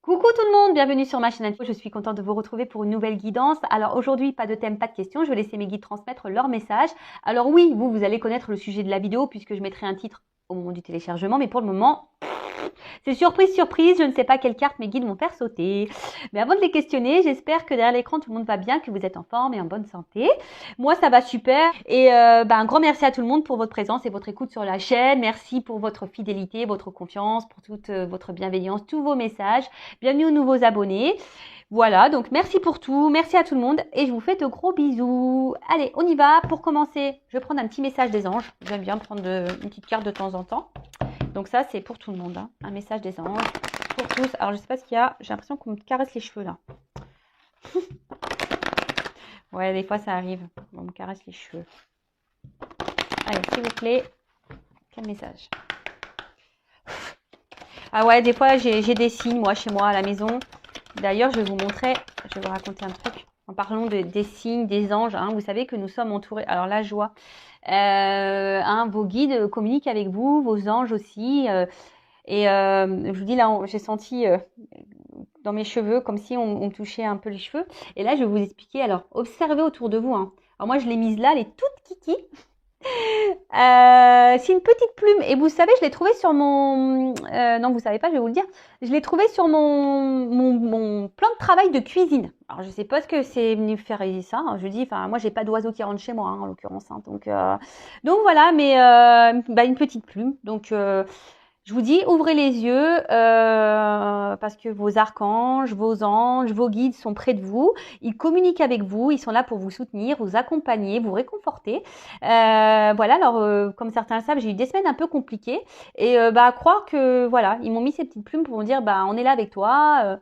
Coucou tout le monde, bienvenue sur ma chaîne info. Je suis contente de vous retrouver pour une nouvelle guidance. Alors aujourd'hui, pas de thème, pas de questions. Je vais laisser mes guides transmettre leur message. Alors oui, vous allez connaître le sujet de la vidéo puisque je mettrai un titre au moment du téléchargement. Mais pour le moment, c'est surprise, surprise. Je ne sais pas quelle carte mes guides vont faire sauter. Mais avant de les questionner, j'espère que derrière l'écran, tout le monde va bien, que vous êtes en forme et en bonne santé. Moi, ça va super. Et un grand merci à tout le monde pour votre présence et votre écoute sur la chaîne. Merci pour votre fidélité, votre confiance, pour toute votre bienveillance, tous vos messages. Bienvenue aux nouveaux abonnés. Voilà, donc merci pour tout, merci à tout le monde et je vous fais de gros bisous. Allez, on y va. Pour commencer, je vais prendre un petit message des anges. J'aime bien prendre une petite carte de temps en temps. Donc ça, c'est pour tout le monde, hein. Un message des anges pour tous. Alors, je sais pas ce qu'il y a. J'ai l'impression qu'on me caresse les cheveux, là. Ouais, des fois, ça arrive. On me caresse les cheveux. Allez, s'il vous plaît. Quel message? Ah ouais, des fois, j'ai des signes, moi, chez moi, à la maison. D'ailleurs, je vais vous montrer, je vais vous raconter un truc. En parlant des signes, des anges, hein, vous savez que nous sommes entourés. Alors la joie. Vos guides communiquent avec vous, vos anges aussi. Je vous dis là, j'ai senti dans mes cheveux comme si on me touchait un peu les cheveux. Et là, je vais vous expliquer. Alors, observez autour de vous, hein. Alors moi, je l'ai mise là, elle est toute kiki. C'est une petite plume et vous savez, je l'ai trouvée sur mon... non, vous savez pas, je vais vous le dire. Je l'ai trouvée sur mon plan de travail de cuisine. Alors, je sais pas ce que c'est venu faire ça. Je dis, enfin, moi, j'ai pas d'oiseau qui rentre chez moi, hein, en l'occurrence. Hein, donc voilà, mais une petite plume. Donc, je vous dis, ouvrez les yeux parce que vos archanges, vos anges, vos guides sont près de vous. Ils communiquent avec vous. Ils sont là pour vous soutenir, vous accompagner, vous réconforter. Voilà, alors comme certains le savent, j'ai eu des semaines un peu compliquées. Et à croire que, voilà, ils m'ont mis ces petites plumes pour me dire, on est là avec toi.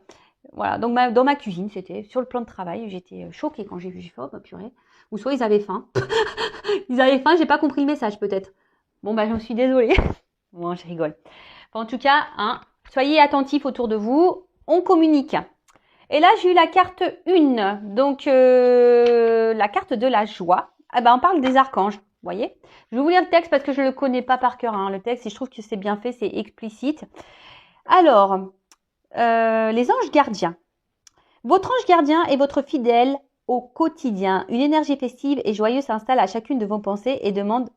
Voilà, donc dans ma cuisine, c'était sur le plan de travail. J'étais choquée quand j'ai vu, j'ai fait, oh, purée. Ou soit ils avaient faim. Ils avaient faim, j'ai pas compris le message peut-être. Bon, j'en suis désolée. Bon, je rigole. En tout cas, hein, soyez attentifs autour de vous. On communique. Et là, j'ai eu la carte 1. Donc, la carte de la joie. On parle des archanges. Vous voyez? Je vais vous lire le texte parce que je ne le connais pas par cœur. Hein, le texte, et je trouve que c'est bien fait, c'est explicite. Alors, les anges gardiens. Votre ange gardien est votre fidèle au quotidien. Une énergie festive et joyeuse s'installe à chacune de vos pensées et demande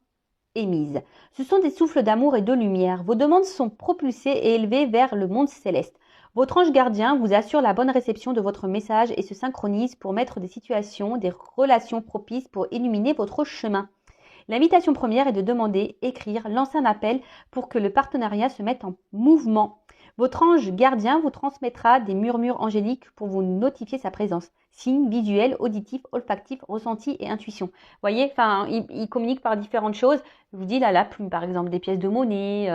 émises. Ce sont des souffles d'amour et de lumière. Vos demandes sont propulsées et élevées vers le monde céleste. Votre ange gardien vous assure la bonne réception de votre message et se synchronise pour mettre des situations, des relations propices pour illuminer votre chemin. L'invitation première est de demander, écrire, lancer un appel pour que le partenariat se mette en mouvement. Votre ange gardien vous transmettra des murmures angéliques pour vous notifier sa présence. Signes visuels, auditifs, olfactifs, ressentis et intuition. Vous voyez, il communique par différentes choses. Je vous dis là, la plume, par exemple, des pièces de monnaie,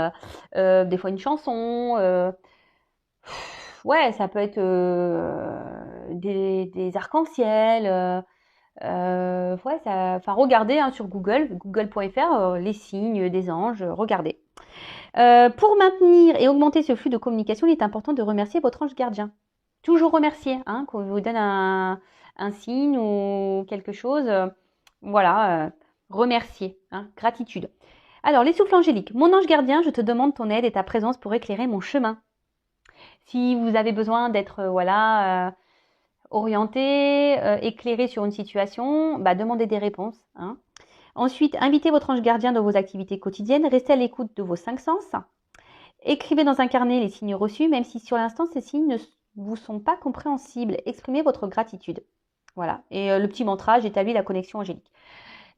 des fois une chanson. Ouais, ça peut être des arcs-en-ciel. Regardez hein, sur google.fr, les signes des anges, regardez. Pour maintenir et augmenter ce flux de communication, il est important de remercier votre ange gardien. Toujours remercier, hein, quand il vous donne un signe ou quelque chose. Remercier, hein, gratitude. Alors, les souffles angéliques. Mon ange gardien, je te demande ton aide et ta présence pour éclairer mon chemin. Si vous avez besoin d'être, orienté, éclairé sur une situation, demandez des réponses. Hein. Ensuite, invitez votre ange gardien dans vos activités quotidiennes. Restez à l'écoute de vos 5 sens. Écrivez dans un carnet les signes reçus, même si sur l'instant, ces signes ne vous sont pas compréhensibles. Exprimez votre gratitude. Voilà. Et le petit mantra, j'établis la connexion angélique.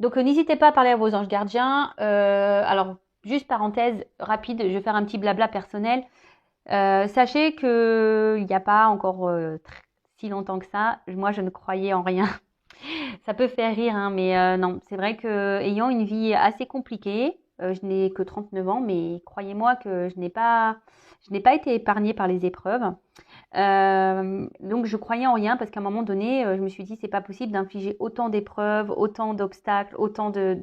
Donc, n'hésitez pas à parler à vos anges gardiens. Alors, juste parenthèse rapide, je vais faire un petit blabla personnel. Sachez qu'il n'y a pas encore si longtemps que ça, moi je ne croyais en rien. Ça peut faire rire, hein, mais non, c'est vrai que ayant une vie assez compliquée, je n'ai que 39 ans, mais croyez-moi que je n'ai pas été épargnée par les épreuves. Donc je croyais en rien parce qu'à un moment donné, je me suis dit c'est pas possible d'infliger autant d'épreuves, autant d'obstacles, autant de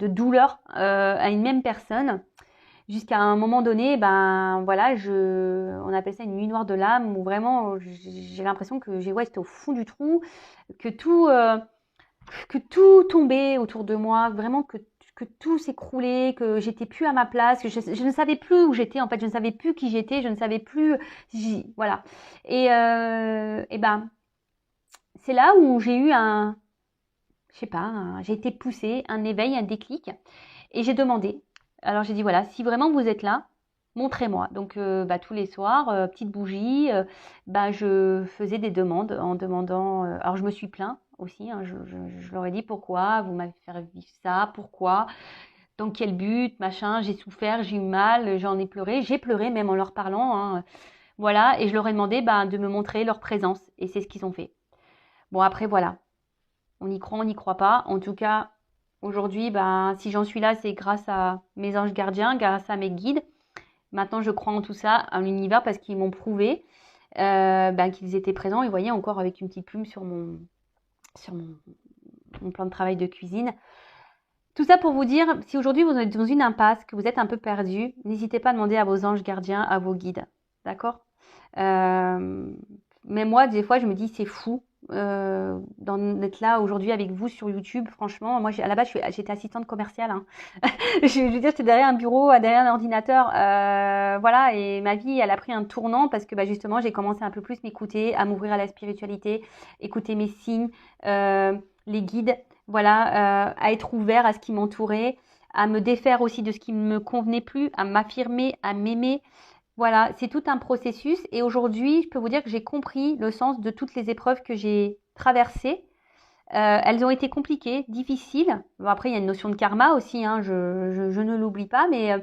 douleurs à une même personne. Jusqu'à un moment donné, on appelle ça une nuit noire de l'âme, où vraiment j'ai l'impression que j'étais au fond du trou, que tout tombait autour de moi, vraiment que que tout s'écroulait, que j'étais plus à ma place, que je ne savais plus où j'étais, en fait, je ne savais plus qui j'étais, je ne savais plus, voilà. Et ben, c'est là où j'ai eu je sais pas, j'ai été poussée, un éveil, un déclic, et j'ai demandé. Alors j'ai dit voilà, si vraiment vous êtes là, montrez-moi. Donc tous les soirs, petite bougie, je faisais des demandes en demandant. Alors je me suis plaint aussi, hein, je leur ai dit pourquoi vous m'avez fait vivre ça, pourquoi, dans quel but, machin. J'ai souffert, j'ai eu mal, j'en ai pleuré, j'ai pleuré même en leur parlant. Hein, voilà, et je leur ai demandé de me montrer leur présence, et c'est ce qu'ils ont fait. Bon après voilà. On y croit, on n'y croit pas. En tout cas, aujourd'hui, si j'en suis là, c'est grâce à mes anges gardiens, grâce à mes guides. Maintenant, je crois en tout ça, en l'univers, parce qu'ils m'ont prouvé qu'ils étaient présents. Et vous voyez, encore avec une petite plume sur mon plan de travail de cuisine. Tout ça pour vous dire, si aujourd'hui vous êtes dans une impasse, que vous êtes un peu perdu, n'hésitez pas à demander à vos anges gardiens, à vos guides. D'accord Mais moi, des fois, je me dis, c'est fou d'être là aujourd'hui avec vous sur YouTube. Franchement, moi, à la base, j'étais assistante commerciale. Hein. je veux dire, j'étais derrière un bureau, derrière un ordinateur. Voilà, et ma vie, elle a pris un tournant parce que justement, j'ai commencé un peu plus m'écouter, à m'ouvrir à la spiritualité, écouter mes signes, les guides, voilà, à être ouvert à ce qui m'entourait, à me défaire aussi de ce qui ne me convenait plus, à m'affirmer, à m'aimer. Voilà, c'est tout un processus et aujourd'hui, je peux vous dire que j'ai compris le sens de toutes les épreuves que j'ai traversées. Elles ont été compliquées, difficiles. Bon, après, il y a une notion de karma aussi, hein, je ne l'oublie pas, mais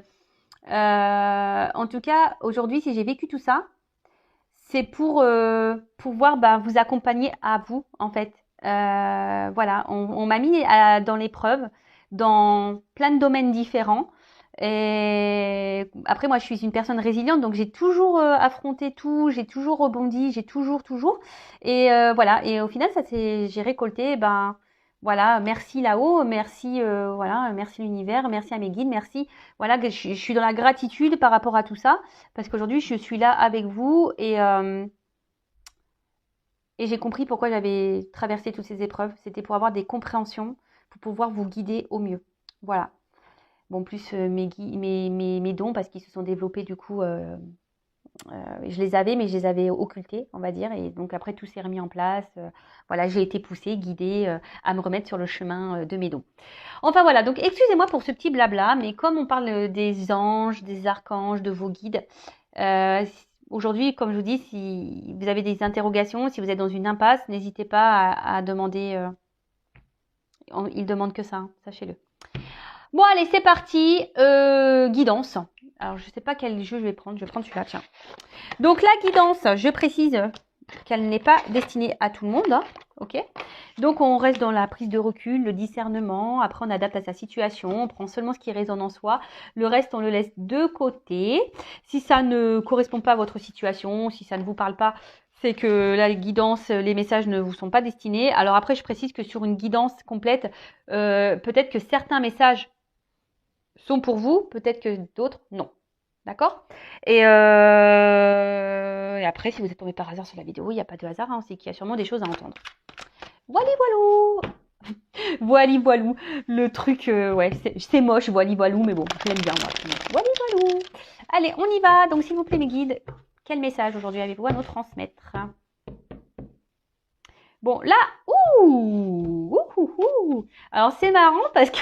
en tout cas, aujourd'hui, si j'ai vécu tout ça, c'est pour pouvoir vous accompagner à vous, en fait. Voilà, on m'a mis dans l'épreuve, dans plein de domaines différents. Et après, moi, je suis une personne résiliente, donc j'ai toujours affronté tout, j'ai toujours rebondi, j'ai toujours. Et voilà. Et au final, j'ai récolté. Voilà, merci là-haut, merci, voilà, merci l'univers, merci à mes guides, merci. Voilà, je suis dans la gratitude par rapport à tout ça, parce qu'aujourd'hui, je suis là avec vous et j'ai compris pourquoi j'avais traversé toutes ces épreuves. C'était pour avoir des compréhensions, pour pouvoir vous guider au mieux. Voilà. Bon, plus mes dons, parce qu'ils se sont développés du coup, je les avais, mais je les avais occultés, on va dire. Et donc après, tout s'est remis en place. Voilà, j'ai été poussée, guidée à me remettre sur le chemin de mes dons. Enfin voilà, donc excusez-moi pour ce petit blabla, mais comme on parle des anges, des archanges, de vos guides, aujourd'hui, comme je vous dis, si vous avez des interrogations, si vous êtes dans une impasse, n'hésitez pas à demander. Ils demandent que ça, hein, sachez-le. Bon, allez, c'est parti. Guidance. Alors, je ne sais pas quel jeu je vais prendre. Je vais prendre celui-là, tiens. Donc, la guidance, je précise qu'elle n'est pas destinée à tout le monde. Hein, ok. Donc, on reste dans la prise de recul, le discernement. Après, on adapte à sa situation. On prend seulement ce qui résonne en soi. Le reste, on le laisse de côté. Si ça ne correspond pas à votre situation, si ça ne vous parle pas, c'est que la guidance, les messages ne vous sont pas destinés. Alors après, je précise que sur une guidance complète, peut-être que certains messages sont pour vous, peut-être que d'autres, non. D'accord et après, si vous êtes tombé par hasard sur la vidéo, il n'y a pas de hasard, hein, c'est qu'il y a sûrement des choses à entendre. Voilà, voilou. Voili voilou, le truc, ouais, c'est moche, voili voilou, mais bon, je l'aime bien, moi. Voili voilou. Allez, on y va. Donc, s'il vous plaît, mes guides, quel message aujourd'hui avez-vous à nous transmettre? Bon, là, alors c'est marrant parce que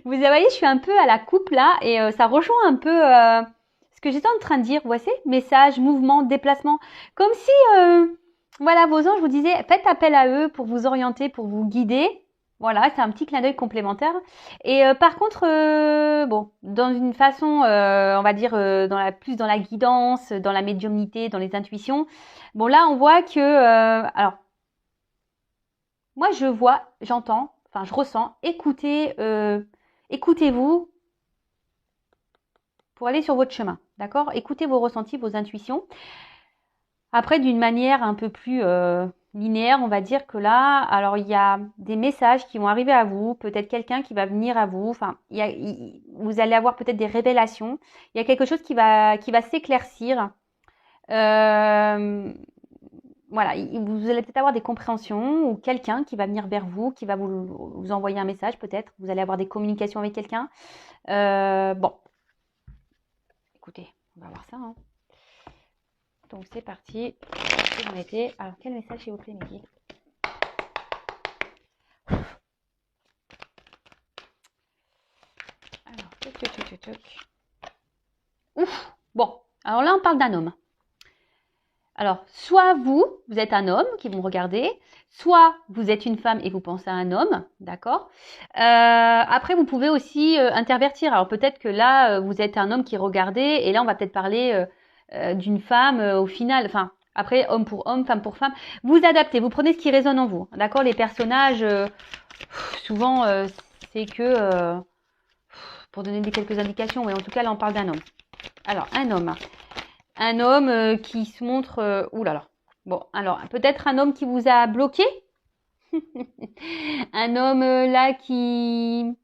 vous voyez, je suis un peu à la coupe là et ça rejoint un peu ce que j'étais en train de dire. Vous voyez, message, mouvement, déplacement. Comme si, voilà, vos anges vous disaient, faites appel à eux pour vous orienter, pour vous guider. Voilà, c'est un petit clin d'œil complémentaire. Et par contre, bon, dans une façon, on va dire, plus dans la guidance, dans la médiumnité, dans les intuitions. Bon, là, on voit que, alors, moi, je vois, j'entends, enfin, je ressens, écoutez-vous pour aller sur votre chemin, d'accord? Écoutez vos ressentis, vos intuitions. Après, d'une manière un peu plus linéaire, on va dire que là, alors il y a des messages qui vont arriver à vous, peut-être quelqu'un qui va venir à vous, enfin, vous allez avoir peut-être des révélations. Il y a quelque chose qui va s'éclaircir. voilà, vous allez peut-être avoir des compréhensions ou quelqu'un qui va venir vers vous, qui va vous envoyer un message peut-être. Vous allez avoir des communications avec quelqu'un. Bon, écoutez, on va voir ça. Hein. Donc c'est parti. J'en étais. Alors quel message s'il vous plaît, Mehdi? Alors, ouf. Bon, alors là on parle d'un homme. Alors, soit vous êtes un homme qui vous regardez, soit vous êtes une femme et vous pensez à un homme, d'accord. Après, vous pouvez aussi intervertir. Alors peut-être que là, vous êtes un homme qui regardait, et là, on va peut-être parler d'une femme au final. Enfin, après, homme pour homme, femme pour femme. Vous adaptez, vous prenez ce qui résonne en vous, d'accord. Les personnages, souvent, c'est que, pour donner quelques indications, mais en tout cas, là, on parle d'un homme. Alors, un homme. Un homme qui se montre... ouh là là. Bon, alors, peut-être un homme qui vous a bloqué. Un homme là qui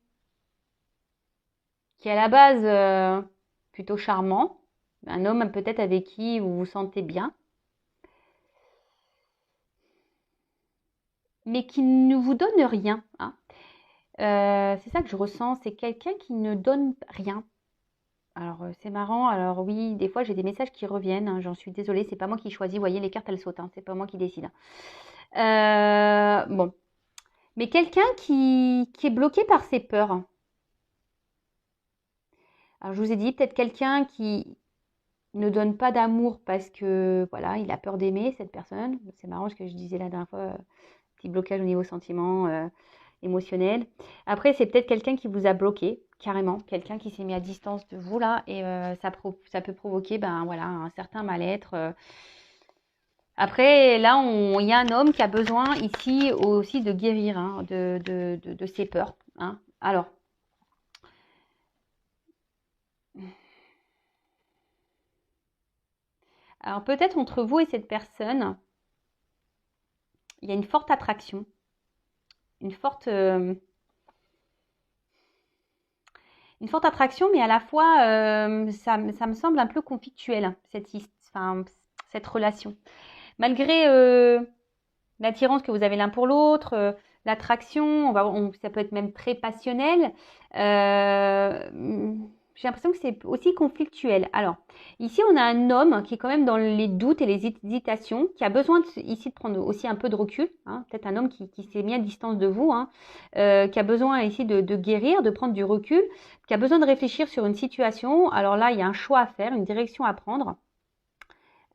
est à la base plutôt charmant. Un homme peut-être avec qui vous vous sentez bien. Mais qui ne vous donne rien. Hein. C'est ça que je ressens. C'est quelqu'un qui ne donne rien. Alors, c'est marrant. Alors oui, des fois, j'ai des messages qui reviennent. Hein. J'en suis désolée. C'est pas moi qui choisis. Vous voyez, les cartes, elles sautent. Hein. C'est pas moi qui décide. Bon. Mais quelqu'un qui est bloqué par ses peurs. Alors, je vous ai dit, peut-être quelqu'un qui ne donne pas d'amour parce que, voilà, il a peur d'aimer cette personne. C'est marrant ce que je disais la dernière fois. Petit blocage au niveau sentiment, émotionnel. Après, c'est peut-être quelqu'un qui vous a bloqué, carrément. Quelqu'un qui s'est mis à distance de vous, là. Et ça peut provoquer, ben, voilà, un certain mal-être. Après, là, il y a un homme qui a besoin ici aussi de guérir hein, de ses peurs. Hein. Alors, peut-être entre vous et cette personne, il y a une forte attraction, une forte attraction, mais à la fois, ça me semble un peu conflictuel, cette relation. Malgré l'attirance que vous avez l'un pour l'autre, l'attraction, ça peut être même très passionnel. J'ai l'impression que c'est aussi conflictuel. Alors, ici, on a un homme qui est quand même dans les doutes et les hésitations, qui a besoin ici de prendre aussi un peu de recul. Hein, peut-être un homme qui s'est mis à distance de vous, hein, qui a besoin ici de guérir, de prendre du recul, qui a besoin de réfléchir sur une situation. Alors là, il y a un choix à faire, une direction à prendre.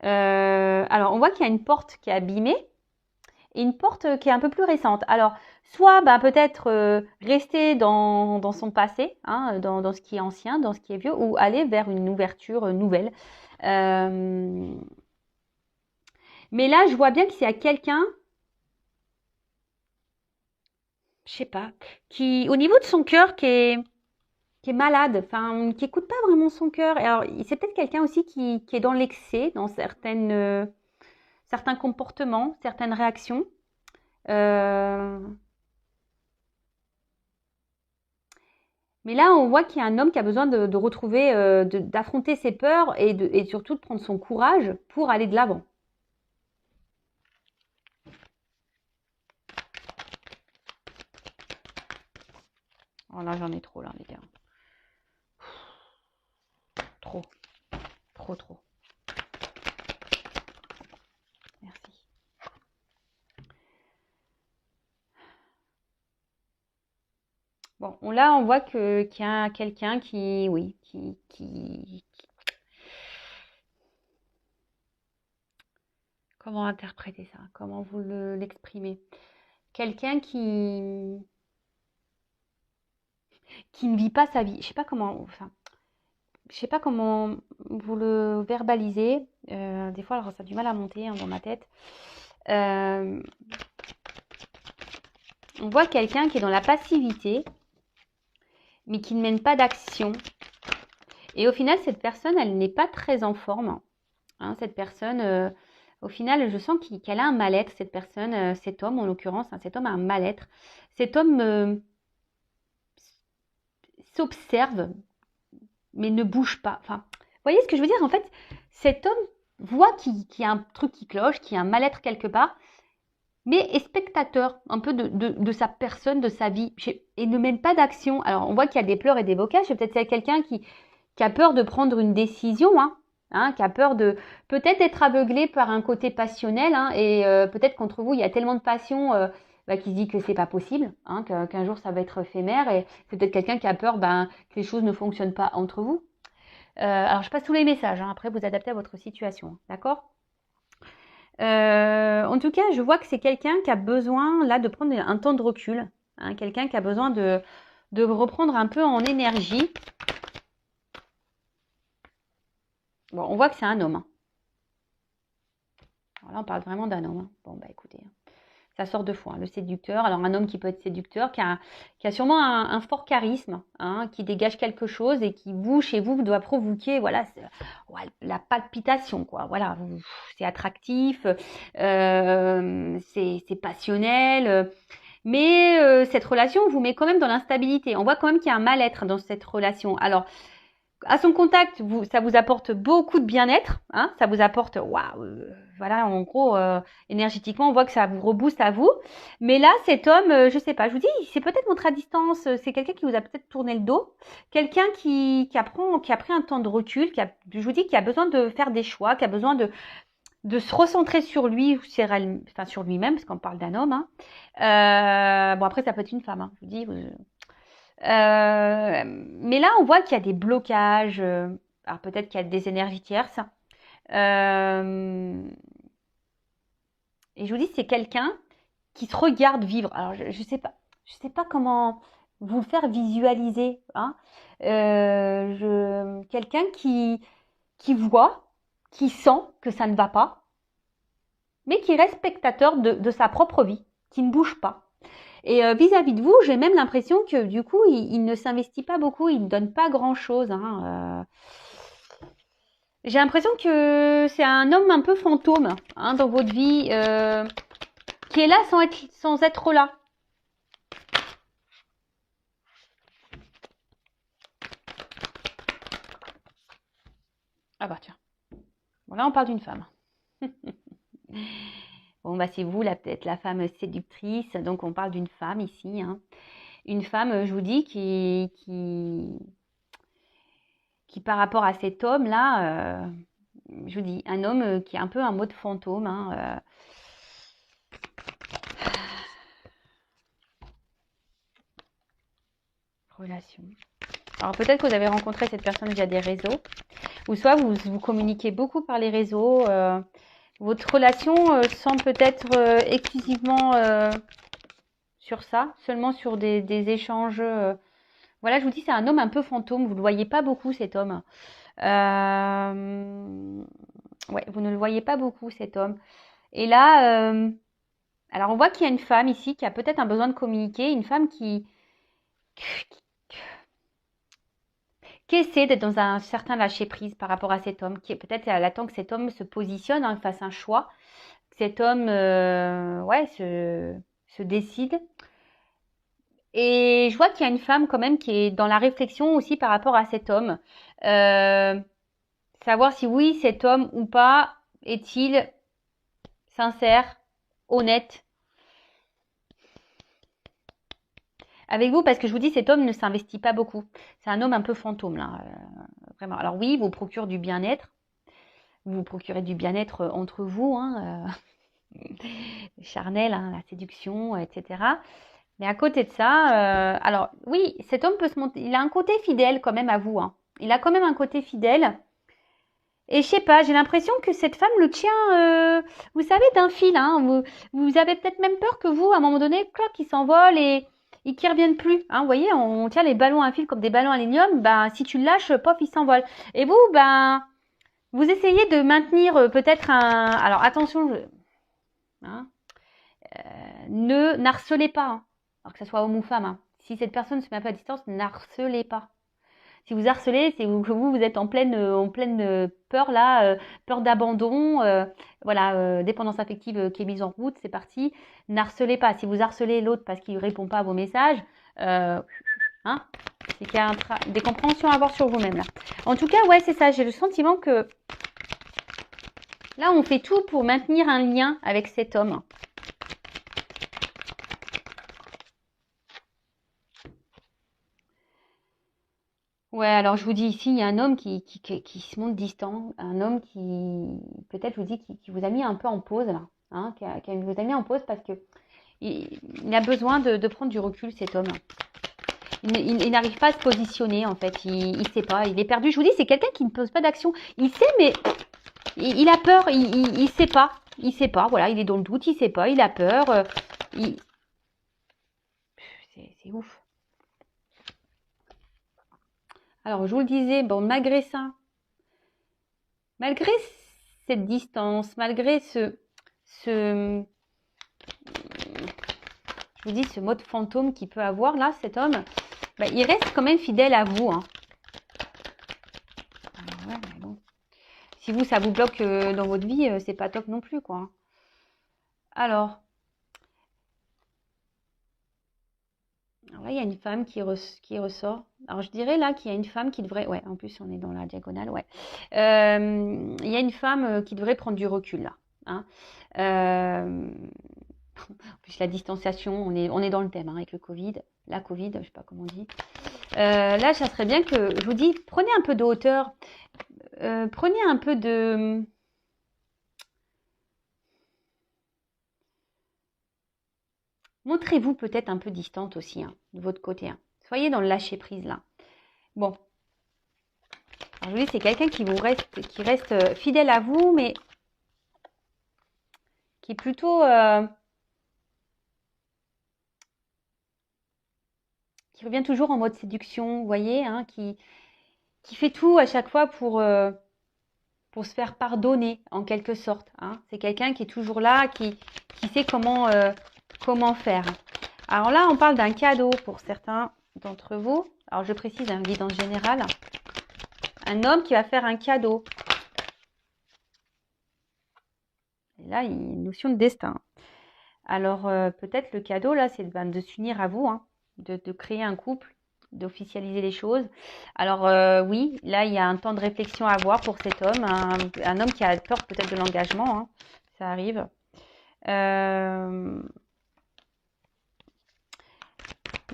Alors, on voit qu'il y a une porte qui est abîmée et une porte qui est un peu plus récente. Alors, soit peut-être rester dans son passé, hein, dans ce qui est ancien, dans ce qui est vieux, ou aller vers une ouverture nouvelle. Mais là, je vois bien qu'il y a quelqu'un, je sais pas, qui, au niveau de son cœur, qui est malade, enfin, qui écoute pas vraiment son cœur. Alors, c'est peut-être quelqu'un aussi qui est dans l'excès, dans certains comportements, certaines réactions. Mais là, on voit qu'il y a un homme qui a besoin de retrouver, d'affronter ses peurs et surtout de prendre son courage pour aller de l'avant. Oh là, j'en ai trop là, les gars. Trop. Trop, trop. Merci. Bon, là, on voit qu'il y a quelqu'un qui, oui, comment interpréter ça? Comment vous l'exprimez? Quelqu'un qui ne vit pas sa vie. Je sais pas comment, enfin, je sais pas comment vous le verbalisez. Des fois, alors, ça a du mal à monter hein, dans ma tête. On voit quelqu'un qui est dans la passivité, mais qui ne mène pas d'action. Et au final, cette personne, elle n'est pas très en forme. Hein, cette personne, au final, je sens qu'elle a un mal-être, cette personne, cet homme en l'occurrence. Hein, cet homme a un mal-être. Cet homme s'observe, mais ne bouge pas. Enfin, vous voyez ce que je veux dire? En fait, cet homme voit qu'il y a un truc qui cloche, qu'il y a un mal-être quelque part, mais est spectateur un peu de sa personne, de sa vie, et ne mène pas d'action. Alors, on voit qu'il y a des pleurs et des bocages. Peut-être c'est quelqu'un qui a peur de prendre une décision, qui a peur de peut-être être aveuglé par un côté passionnel, et peut-être qu'entre vous, il y a tellement de passion qui se dit que c'est pas possible, qu'un jour ça va être éphémère, et c'est peut-être quelqu'un qui a peur que les choses ne fonctionnent pas entre vous. Alors, je passe tous les messages, après vous adaptez à votre situation, d'accord ? En tout cas, je vois que c'est quelqu'un qui a besoin là de prendre un temps de recul, quelqu'un qui a besoin de reprendre un peu en énergie. Bon, on voit que c'est un homme. Alors là, on parle vraiment d'un homme. Bon, écoutez, ça sort deux fois, le séducteur. Alors, un homme qui peut être séducteur, qui a sûrement un fort charisme, qui dégage quelque chose et qui, chez vous, doit provoquer, voilà, la palpitation, quoi. Voilà, c'est attractif, c'est passionnel. Mais cette relation vous met quand même dans l'instabilité. On voit quand même qu'il y a un mal-être dans cette relation. Alors, à son contact, ça vous apporte beaucoup de bien-être, ça vous apporte, voilà, en gros, énergétiquement, on voit que ça vous rebooste à vous. Mais là, cet homme, je sais pas, je vous dis, c'est peut-être montré à distance, c'est quelqu'un qui vous a peut-être tourné le dos, quelqu'un qui a pris un temps de recul, je vous dis, qui a besoin de faire des choix, qui a besoin de se recentrer sur lui, sur lui-même, parce qu'on parle d'un homme. Bon, après, ça peut être une femme, je vous dis. Mais là, on voit qu'il y a des blocages. Alors peut-être qu'il y a des énergies tierces. Et je vous dis, c'est quelqu'un qui se regarde vivre. Alors je sais pas comment vous le faire visualiser. Quelqu'un qui voit, qui sent que ça ne va pas, mais qui reste spectateur de sa propre vie, qui ne bouge pas. Et vis-à-vis de vous, j'ai même l'impression que du coup, il ne s'investit pas beaucoup, il ne donne pas grand-chose. J'ai l'impression que c'est un homme un peu fantôme dans votre vie, qui est là sans être là. Ah bah tiens. Bon, là, on parle d'une femme. Bon, c'est vous, là, peut-être la femme séductrice. Donc, on parle d'une femme ici. Une femme, je vous dis, qui par rapport à cet homme-là, je vous dis, un homme qui est un peu un mode fantôme. Relation. Alors, peut-être que vous avez rencontré cette personne via des réseaux. Ou soit vous communiquez beaucoup par les réseaux. Votre relation semble peut-être exclusivement sur ça, seulement sur des échanges. Voilà, je vous dis, c'est un homme un peu fantôme. Vous ne le voyez pas beaucoup, cet homme. Ouais, vous ne le voyez pas beaucoup, cet homme. Et là, alors on voit qu'il y a une femme ici qui a peut-être un besoin de communiquer, une femme qui essaie d'être dans un certain lâcher-prise par rapport à cet homme, qui peut-être elle attend que cet homme se positionne, fasse un choix, que cet homme se décide. Et je vois qu'il y a une femme quand même qui est dans la réflexion aussi par rapport à cet homme. Savoir si oui, cet homme ou pas est-il sincère, honnête avec vous, parce que je vous dis, cet homme ne s'investit pas beaucoup. C'est un homme un peu fantôme, là, vraiment. Alors oui, il vous procure du bien-être. Vous vous procurez du bien-être entre vous, charnel, la séduction, etc. Mais à côté de ça, alors oui, cet homme peut se monter. Il a un côté fidèle quand même à vous. Il a quand même un côté fidèle. Et je sais pas, j'ai l'impression que cette femme le tient, vous savez, d'un fil. Vous avez peut-être même peur que vous, à un moment donné, clac, il s'envole et qui reviennent plus. Vous voyez, on tient les ballons à un fil comme des ballons à aluminium. Si tu le lâches, pof, il s'envole. Et vous, vous essayez de maintenir peut-être un. Alors attention, ne n'harcelez pas, alors que ce soit homme ou femme. Si cette personne ne se met pas à distance, n'harcelez pas. Si vous harcelez, c'est que vous êtes en pleine peur là, peur d'abandon, dépendance affective qui est mise en route, c'est parti. N'harcelez pas. Si vous harcelez l'autre parce qu'il ne répond pas à vos messages, c'est qu'il y a des compréhensions à avoir sur vous-même là. En tout cas, ouais, c'est ça. J'ai le sentiment que Là, on fait tout pour maintenir un lien avec cet homme. Ouais, alors je vous dis ici, il y a un homme qui se montre distant, un homme qui, peut-être je vous dis, qui vous a mis un peu en pause là, hein, qui vous a mis en pause parce que il a besoin de prendre du recul, cet homme. Il n'arrive pas à se positionner en fait, il sait pas, il est perdu. Je vous dis, c'est quelqu'un qui ne pose pas d'action. Il sait, mais il a peur, il sait pas. Il sait pas, voilà, il est dans le doute, il sait pas, il a peur. C'est ouf. Alors, je vous le disais, bon, malgré ça, malgré cette distance, malgré je vous dis, ce mode fantôme qu'il peut avoir là, cet homme, bah, il reste quand même fidèle à vous. Hein. Alors, ouais, mais bon. Si vous, ça vous bloque dans votre vie, c'est pas top non plus, quoi. Alors là, il y a une femme qui ressort. Alors, je dirais là qu'il y a une femme qui devrait... Ouais, en plus, on est dans la diagonale, ouais. Il y a une femme qui devrait prendre du recul, là. Hein. En plus, la distanciation, on est dans le thème, hein, avec le Covid. La Covid, je sais pas comment on dit. Là, ça serait bien que... Je vous dis, prenez un peu de hauteur. Prenez un peu de... Montrez-vous peut-être un peu distante aussi, hein, de votre côté. Hein. Soyez dans le lâcher-prise, là. Bon. Alors, je vous dis, c'est quelqu'un qui reste fidèle à vous, mais qui est plutôt... qui revient toujours en mode séduction, vous voyez, hein, qui fait tout à chaque fois pour se faire pardonner, en quelque sorte. Hein. C'est quelqu'un qui est toujours là, qui sait comment faire. Alors là, on parle d'un cadeau pour certains d'entre vous. Alors, je précise, un guidance générale. Un homme qui va faire un cadeau. Et là, il y a une notion de destin. Alors, peut-être le cadeau, là, c'est de s'unir à vous, hein, de créer un couple, d'officialiser les choses. Alors, oui, là, il y a un temps de réflexion à avoir pour cet homme. Un homme qui a peur peut-être de l'engagement. Hein, ça arrive.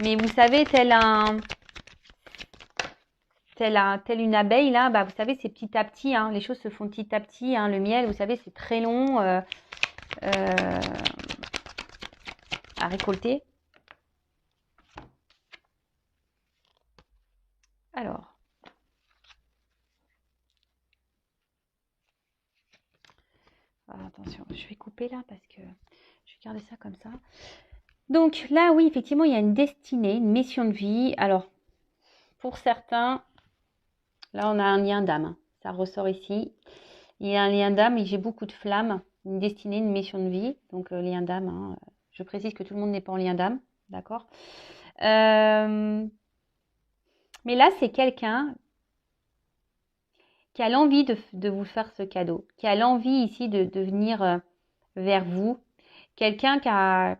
Mais vous savez, telle une abeille, là, bah, vous savez, c'est petit à petit. Hein, les choses se font petit à petit. Hein, le miel, vous savez, c'est très long à récolter. Alors, attention, je vais couper là parce que je vais garder ça comme ça. Donc là, oui, effectivement, il y a une destinée, une mission de vie. Alors, pour certains, là, on a un lien d'âme. Ça ressort ici. Il y a un lien d'âme et j'ai beaucoup de flammes. Une destinée, une mission de vie. Donc, lien d'âme. Hein. Je précise que tout le monde n'est pas en lien d'âme. D'accord. Mais là, c'est quelqu'un qui a l'envie de vous faire ce cadeau. Qui a l'envie ici de venir vers vous. Quelqu'un qui a...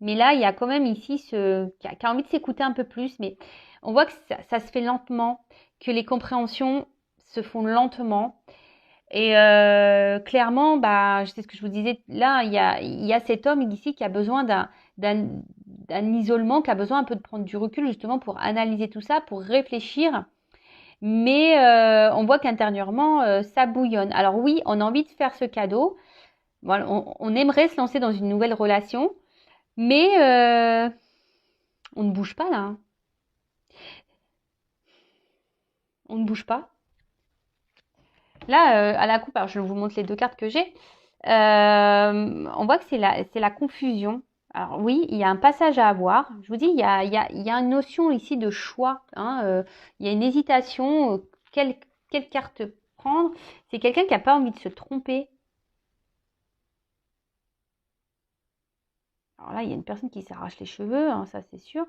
Mais là, il y a quand même ici qui a envie de s'écouter un peu plus. Mais on voit que ça se fait lentement. Que les compréhensions se font lentement. Et clairement, bah, c'est ce que je vous disais, là, il y a cet homme ici qui a besoin d'un isolement, qui a besoin un peu de prendre du recul justement pour analyser tout ça, pour réfléchir. Mais on voit qu'intérieurement, ça bouillonne. Alors oui, on a envie de faire ce cadeau. Voilà, on aimerait se lancer dans une nouvelle relation, mais on ne bouge pas là. Hein. On ne bouge pas. Là, à la coupe, alors je vous montre les deux cartes que j'ai. On voit que c'est la confusion. Alors oui, il y a un passage à avoir. Je vous dis, il y a une notion ici de choix. Hein, il y a une hésitation. Quelle carte prendre? C'est quelqu'un qui n'a pas envie de se tromper. Alors là, il y a une personne qui s'arrache les cheveux, hein, ça c'est sûr.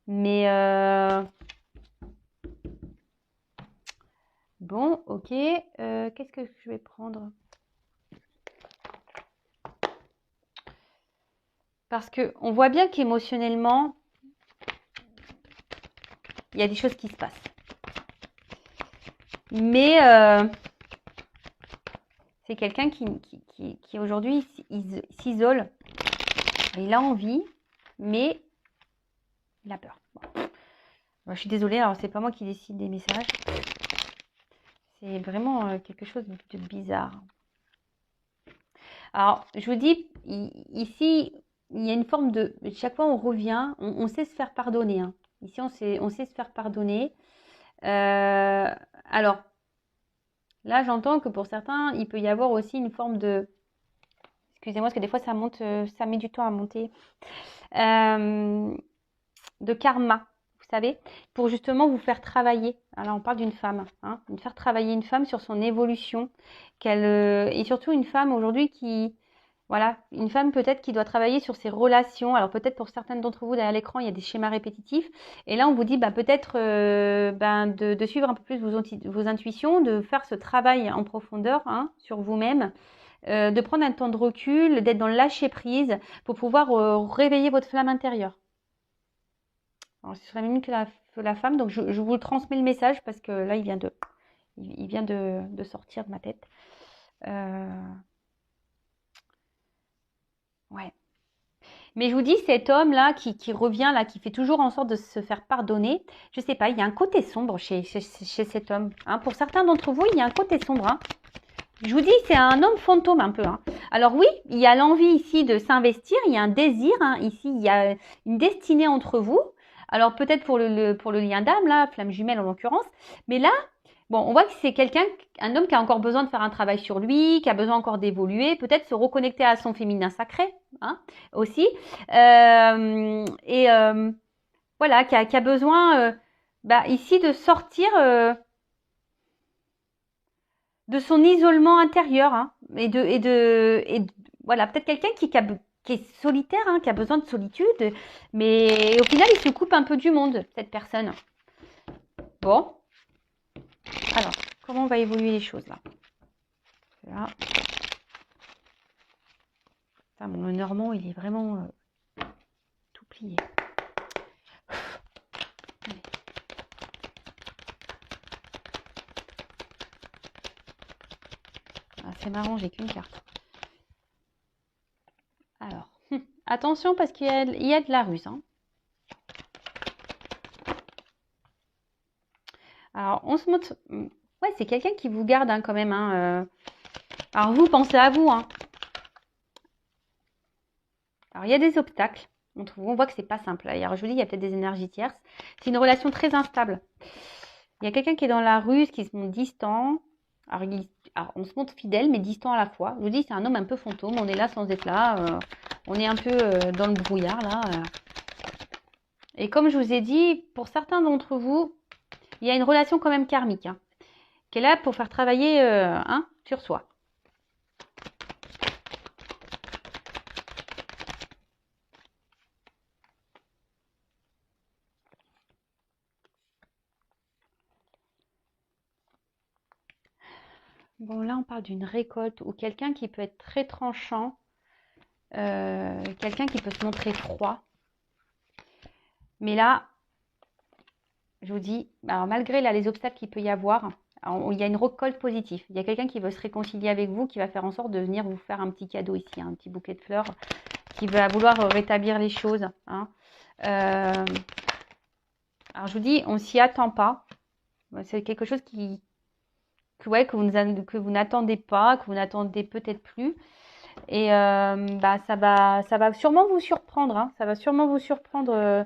Mais bon, ok. Qu'est-ce que je vais prendre? Parce qu'on voit bien qu'émotionnellement, il y a des choses qui se passent. Mais c'est quelqu'un qui aujourd'hui s'isole. Il a envie, mais il a peur. Bon. Bon, je suis désolée, alors c'est pas moi qui décide des messages. C'est vraiment quelque chose de bizarre. Alors, je vous dis, ici, il y a une forme de... Chaque fois, on revient, on sait se faire pardonner. Hein. Ici, on sait se faire pardonner. Alors, là, j'entends que pour certains, il peut y avoir aussi une forme de... Excusez-moi, parce que des fois, ça monte, ça met du temps à monter. De karma, vous savez, pour justement vous faire travailler. Alors, on parle d'une femme, hein, de faire travailler une femme sur son évolution. Et surtout, une femme aujourd'hui qui... Voilà, une femme peut-être qui doit travailler sur ses relations. Alors peut-être pour certaines d'entre vous derrière l'écran, il y a des schémas répétitifs. Et là, on vous dit peut-être de suivre un peu plus vos intuitions, de faire ce travail en profondeur hein, sur vous-même, de prendre un temps de recul, d'être dans le lâcher-prise pour pouvoir réveiller votre flamme intérieure. Alors, ce serait mieux que la femme. Donc, je vous transmets le message parce que là, il vient de sortir de ma tête. Ouais. Mais je vous dis, cet homme-là qui revient, là, qui fait toujours en sorte de se faire pardonner, je sais pas, il y a un côté sombre chez cet homme. Hein. Pour certains d'entre vous, il y a un côté sombre. Hein. Je vous dis, c'est un homme fantôme un peu. Hein. Alors oui, il y a l'envie ici de s'investir, il y a un désir. Hein. Ici, il y a une destinée entre vous. Alors peut-être pour le lien d'âme, là, flamme jumelle en l'occurrence. Mais là, bon, on voit que c'est un homme qui a encore besoin de faire un travail sur lui, qui a besoin encore d'évoluer, peut-être se reconnecter à son féminin sacré, hein, aussi. Voilà, qui a besoin, ici, de sortir de son isolement intérieur, hein, voilà, peut-être quelqu'un qui est solitaire, hein, qui a besoin de solitude, mais au final, il se coupe un peu du monde, cette personne. Bon. Alors, comment on va évoluer les choses, là? Enfin, bon, le Normand, il est vraiment tout plié. Ah, c'est marrant, j'ai qu'une carte. Alors, attention parce qu'il y a de la ruse. Hein. Alors, on se montre... Ouais, c'est quelqu'un qui vous garde hein, quand même. Hein, Alors, vous, pensez à vous. Hein. Alors, il y a des obstacles. On voit que c'est pas simple. Alors, je vous dis, il y a peut-être des énergies tierces. C'est une relation très instable. Il y a quelqu'un qui est dans la ruse, qui se montre distant. Alors, on se montre fidèle, mais distant à la fois. Je vous dis, c'est un homme un peu fantôme. On est là sans être là. On est un peu dans le brouillard, là. Et comme je vous ai dit, pour certains d'entre vous, il y a une relation quand même karmique, hein, qui est là pour faire travailler sur soi. Bon, là, on parle d'une récolte ou quelqu'un qui peut être très tranchant, quelqu'un qui peut se montrer froid. Mais là, je vous dis, alors malgré là, les obstacles qu'il peut y avoir, il y a une récolte positive. Il y a quelqu'un qui veut se réconcilier avec vous, qui va faire en sorte de venir vous faire un petit cadeau ici, un petit bouquet de fleurs, qui va vouloir rétablir les choses. Hein. Alors, je vous dis, on ne s'y attend pas. C'est quelque chose que vous n'attendez pas, que vous n'attendez peut-être plus. Et ça va sûrement vous surprendre. Hein. Ça va sûrement vous surprendre.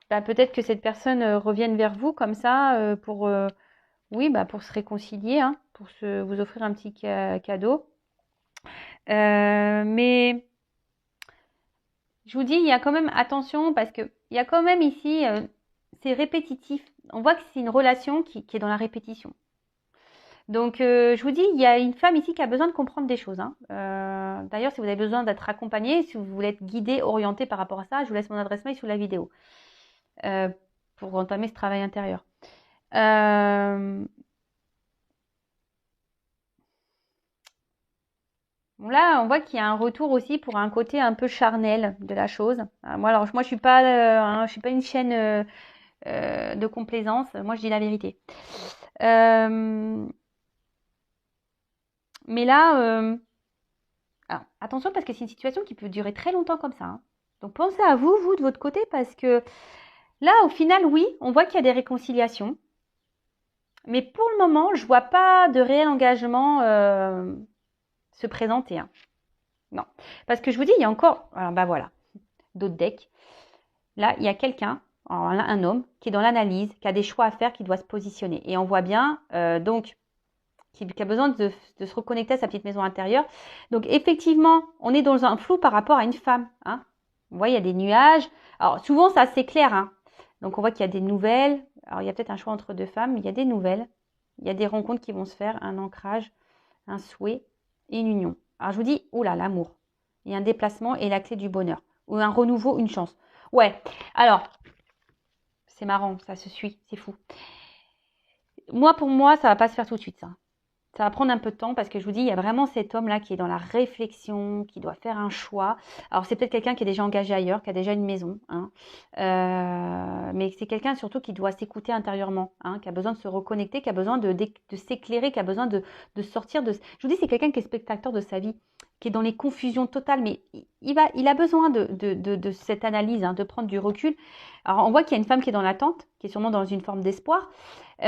Peut-être que cette personne revienne vers vous comme ça pour se réconcilier, hein, pour vous offrir un petit cadeau. Mais je vous dis, il y a quand même attention parce que il y a quand même ici, c'est répétitif. On voit que c'est une relation qui est dans la répétition. Donc, je vous dis, il y a une femme ici qui a besoin de comprendre des choses. Hein. D'ailleurs, si vous avez besoin d'être accompagné, si vous voulez être guidé, orienté par rapport à ça, je vous laisse mon adresse mail sous la vidéo pour entamer ce travail intérieur. Bon, là, on voit qu'il y a un retour aussi pour un côté un peu charnel de la chose. Moi, je suis pas une chaîne de complaisance. Moi, je dis la vérité. Mais là, alors, attention parce que c'est une situation qui peut durer très longtemps comme ça, hein. Donc pensez à vous, de votre côté, parce que là, au final, oui, on voit qu'il y a des réconciliations. Mais pour le moment, je vois pas de réel engagement se présenter, hein. Non. Parce que je vous dis, il y a encore... Alors, bah voilà, d'autres decks. Là, il y a quelqu'un, un homme, qui est dans l'analyse, qui a des choix à faire, qui doit se positionner. Et on voit bien, donc, qui a besoin de se reconnecter à sa petite maison intérieure. Donc, effectivement, on est dans un flou par rapport à une femme, hein. Vous voyez, il y a des nuages. Alors, souvent, c'est assez clair, hein. Donc, on voit qu'il y a des nouvelles. Alors, il y a peut-être un choix entre deux femmes, mais il y a des nouvelles. Il y a des rencontres qui vont se faire, un ancrage, un souhait et une union. Alors, je vous dis, oula, l'amour. Il y a un déplacement et la clé du bonheur. Ou un renouveau, une chance. Ouais, alors, c'est marrant, ça se suit, c'est fou. Moi, pour moi, ça va pas se faire tout de suite, ça. Ça va prendre un peu de temps parce que je vous dis, il y a vraiment cet homme-là qui est dans la réflexion, qui doit faire un choix. Alors, c'est peut-être quelqu'un qui est déjà engagé ailleurs, qui a déjà une maison, hein. Mais c'est quelqu'un surtout qui doit s'écouter intérieurement, hein, qui a besoin de se reconnecter, qui a besoin de s'éclairer, qui a besoin de sortir de... Je vous dis, c'est quelqu'un qui est spectateur de sa vie, qui est dans les confusions totales, mais il a besoin de cette analyse, hein, de prendre du recul. Alors, on voit qu'il y a une femme qui est dans l'attente, qui est sûrement dans une forme d'espoir,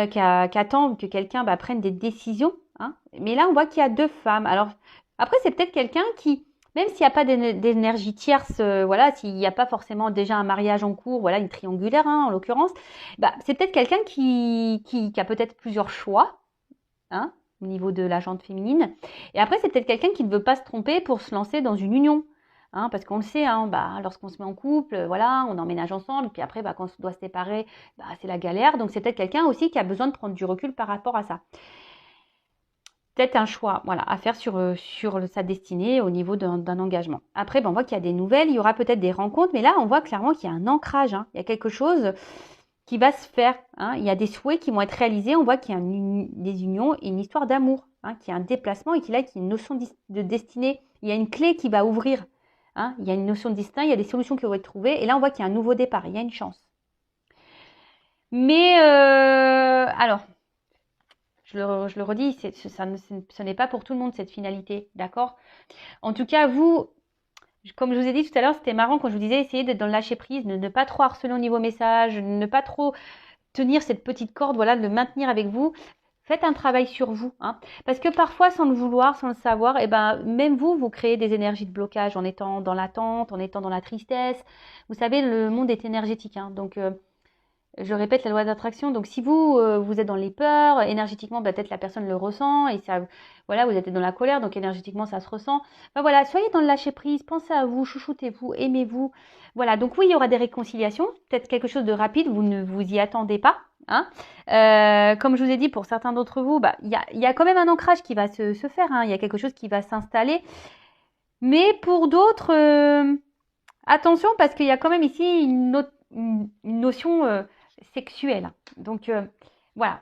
qui attend que quelqu'un prenne des décisions, hein. Mais là, on voit qu'il y a deux femmes. Alors, après, c'est peut-être quelqu'un qui, même s'il n'y a pas d'énergie tierce, voilà, s'il n'y a pas forcément déjà un mariage en cours, voilà, une triangulaire, hein, en l'occurrence, c'est peut-être quelqu'un qui a peut-être plusieurs choix, hein, au niveau de la jante féminine. Et après, c'est peut-être quelqu'un qui ne veut pas se tromper pour se lancer dans une union. Hein, parce qu'on le sait, hein, lorsqu'on se met en couple, voilà, on emménage ensemble, puis après, quand on doit se séparer, c'est la galère. Donc, c'est peut-être quelqu'un aussi qui a besoin de prendre du recul par rapport à ça. Peut-être un choix, voilà, à faire sur sa destinée au niveau d'un engagement. Après, on voit qu'il y a des nouvelles, il y aura peut-être des rencontres, mais là, on voit clairement qu'il y a un ancrage, hein. Il y a quelque chose qui va se faire, hein. Il y a des souhaits qui vont être réalisés. On voit qu'il y a des unions et une histoire d'amour, hein, qu'il y a un déplacement et qu'il y a une notion de destinée. Il y a une clé qui va ouvrir, hein. Il y a une notion de destin, il y a des solutions qui vont être trouvées. Et là, on voit qu'il y a un nouveau départ, il y a une chance. Mais, alors, je le redis, ce n'est pas pour tout le monde cette finalité, d'accord? En tout cas, vous, comme je vous ai dit tout à l'heure, c'était marrant quand je vous disais, essayez d'être dans le lâcher prise, ne pas trop harceler au niveau message, ne pas trop tenir cette petite corde, voilà, de le maintenir avec vous. Faites un travail sur vous, hein, parce que parfois, sans le vouloir, sans le savoir, même vous créez des énergies de blocage en étant dans l'attente, en étant dans la tristesse. Vous savez, le monde est énergétique, hein, donc je répète la loi d'attraction. Donc si vous êtes dans les peurs, énergétiquement, peut-être la personne le ressent et ça, voilà, vous êtes dans la colère, donc énergétiquement ça se ressent. Voilà, soyez dans le lâcher prise, pensez à vous, chouchoutez-vous, aimez-vous. Voilà, donc oui, il y aura des réconciliations, peut-être quelque chose de rapide, vous ne vous y attendez pas, hein. Comme je vous ai dit, pour certains d'entre vous, il y a quand même un ancrage qui va se faire, hein. Il y a quelque chose qui va s'installer. Mais pour d'autres, attention parce qu'il y a quand même ici une notion sexuelle. Donc voilà,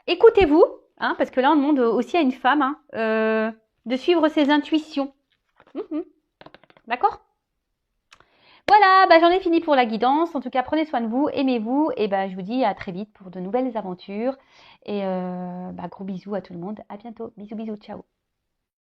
écoutez-vous, hein, parce que là on demande aussi à une femme, hein, de suivre ses intuitions. D'accord? Voilà, j'en ai fini pour la guidance. En tout cas, prenez soin de vous, aimez-vous, et je vous dis à très vite pour de nouvelles aventures. Et gros bisous à tout le monde. À bientôt. Bisous, bisous, ciao.